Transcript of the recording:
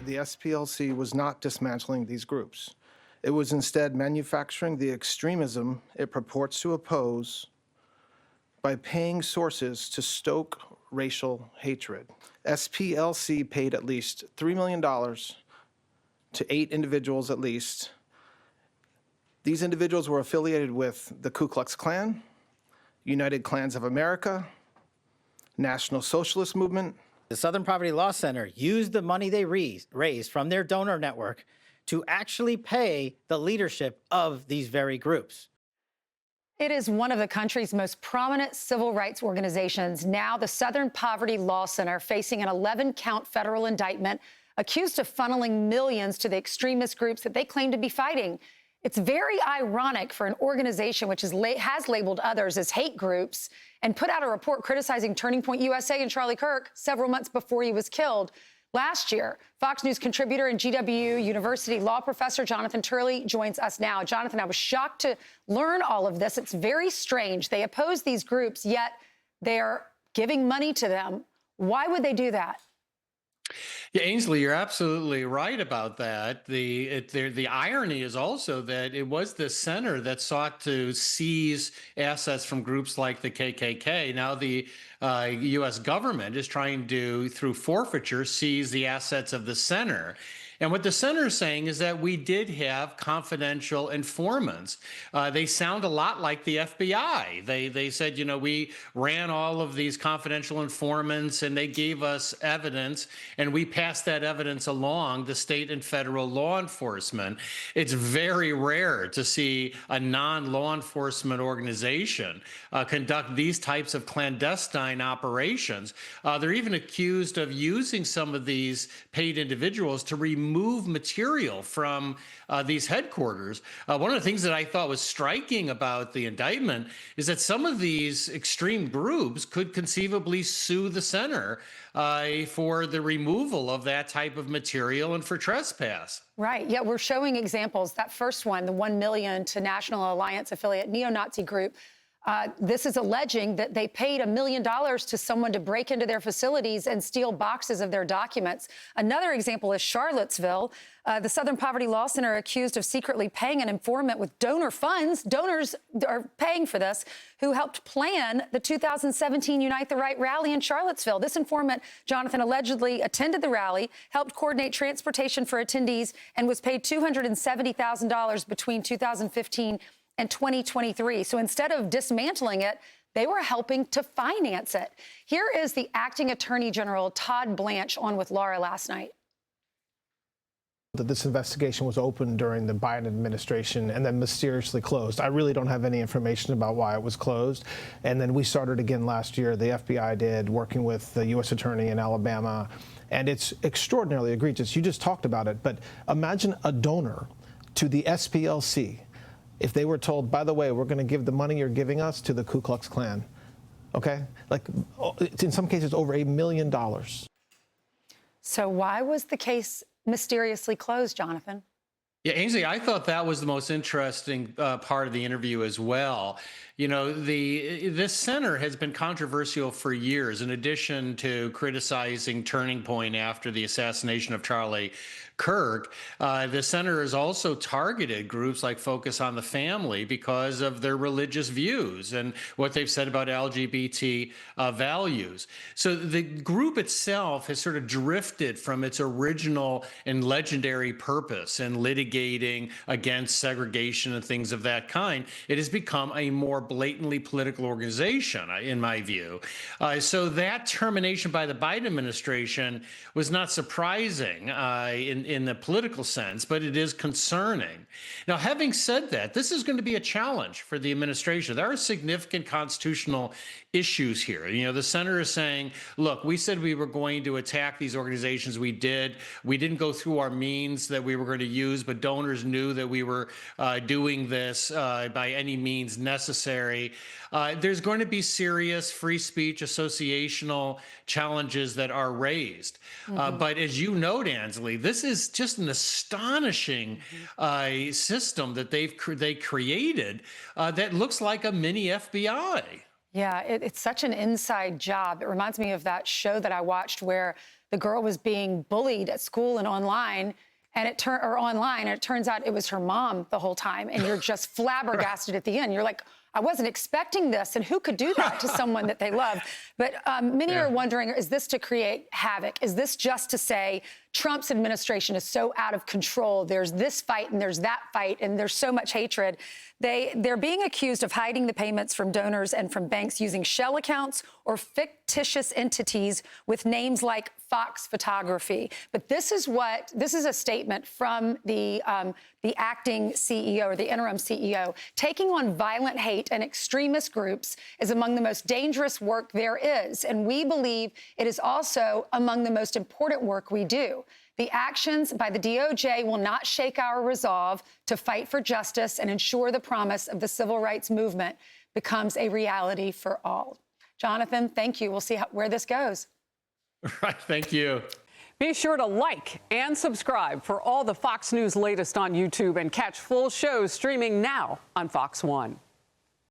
the SPLC was not dismantling these groups. It was instead manufacturing the extremism it purports to oppose by paying sources to stoke racial hatred. SPLC paid at least $3 million to 8 individuals at least. These individuals were affiliated with the Ku Klux Klan, United Klans of America, National Socialist Movement. The Southern Poverty Law Center used the money they raised from their donor network to actually pay the leadership of these very groups. It is one of the country's most prominent civil rights organizations. Now the Southern Poverty Law Center facing an 11-count federal indictment, accused of funneling millions to the extremist groups that they claim to be fighting. It's very ironic for an organization which has labeled others as hate groups and put out a report criticizing Turning Point USA and Charlie Kirk several months before he was killed. Last year, Fox News contributor and GW University law professor Jonathan Turley joins us now. Jonathan, I was shocked to learn all of this. It's very strange. They oppose these groups, yet they're giving money to them. Why would they do that? Yeah, Ainsley, you're absolutely right about that. The irony is also that it was the center that sought to seize assets from groups like the KKK. Now the U.S. government is trying to, through forfeiture, seize the assets of the center. And what the center is saying is that we did have confidential informants. They sound a lot like the FBI. They said, you know, we ran all of these confidential informants and they gave us evidence and we passed that evidence along to state and federal law enforcement. It's very rare to see a non-law enforcement organization conduct these types of clandestine operations. They're even accused of using some of these paid individuals to remove material from these headquarters. One of the things that I thought was striking about the indictment is that some of these extreme groups could conceivably sue the center for the removal of that type of material and for trespass. Right. Yeah, we're showing examples. That first one, the 1 million to National Alliance affiliate neo-Nazi group. This is alleging that they paid $1 million to someone to break into their facilities and steal boxes of their documents. Another example is Charlottesville. The Southern Poverty Law Center accused of secretly paying an informant with donor funds. Donors are paying for this, who helped plan the 2017 Unite the Right rally in Charlottesville. This informant, Jonathan, allegedly attended the rally, helped coordinate transportation for attendees, and was paid $270,000 between 2015 and 2023. So instead of dismantling it, they were helping to finance it. Here is the acting Attorney General, Todd Blanche, on with Laura last night. That this investigation was opened during the Biden administration and then mysteriously closed. I really don't have any information about why it was closed. And then we started again last year, the FBI did, working with the U.S. Attorney in Alabama. And it's extraordinarily egregious. You just talked about it, but imagine a donor to the SPLC if they were told, by the way, we're going to give the money you're giving us to the Ku Klux Klan, okay? Like, it's in some cases over $1 million. So why was the case mysteriously closed, Jonathan? Yeah, Ainsley, I thought that was the most interesting part of the interview as well. You know, this center has been controversial for years. In addition to criticizing Turning Point after the assassination of Charlie Kirk, the center has also targeted groups like Focus on the Family because of their religious views and what they've said about LGBT values. So the group itself has sort of drifted from its original and legendary purpose in litigating against segregation and things of that kind. It has become a more blatantly political organization, in my view. So that termination by the Biden administration was not surprising in the political sense, but it is concerning. Now, having said that, this is going to be a challenge for the administration. There are significant constitutional issues here. You know, the center is saying, look, we said we were going to attack these organizations. We did. We didn't go through our means that we were going to use, but donors knew that we were doing this by any means necessary. There's going to be serious free speech associational challenges that are raised. But as you note, Ansley, this is just an astonishing system that they created that looks like a mini FBI. Yeah, it's such an inside job. It reminds me of that show that I watched where the girl was being bullied at school and online. And it turns out it was her mom the whole time. And you're just flabbergasted at the end. You're like, I wasn't expecting this. And who could do that to someone that they love? But many are wondering, is this to create havoc? Is this just to say Trump's administration is so out of control? There's this fight and there's that fight and there's so much hatred. They're being accused of hiding the payments from donors and from banks using shell accounts or fictitious entities with names like Fox Photography. But this is a statement from the acting CEO or the interim CEO. Taking on violent hate and extremist groups is among the most dangerous work there is. And we believe it is also among the most important work we do. The actions by the DOJ will not shake our resolve to fight for justice and ensure the promise of the civil rights movement becomes a reality for all. Jonathan, thank you. We'll see where this goes. Right. Thank you. Be sure to like and subscribe for all the Fox News latest on YouTube and catch full shows streaming now on Fox One.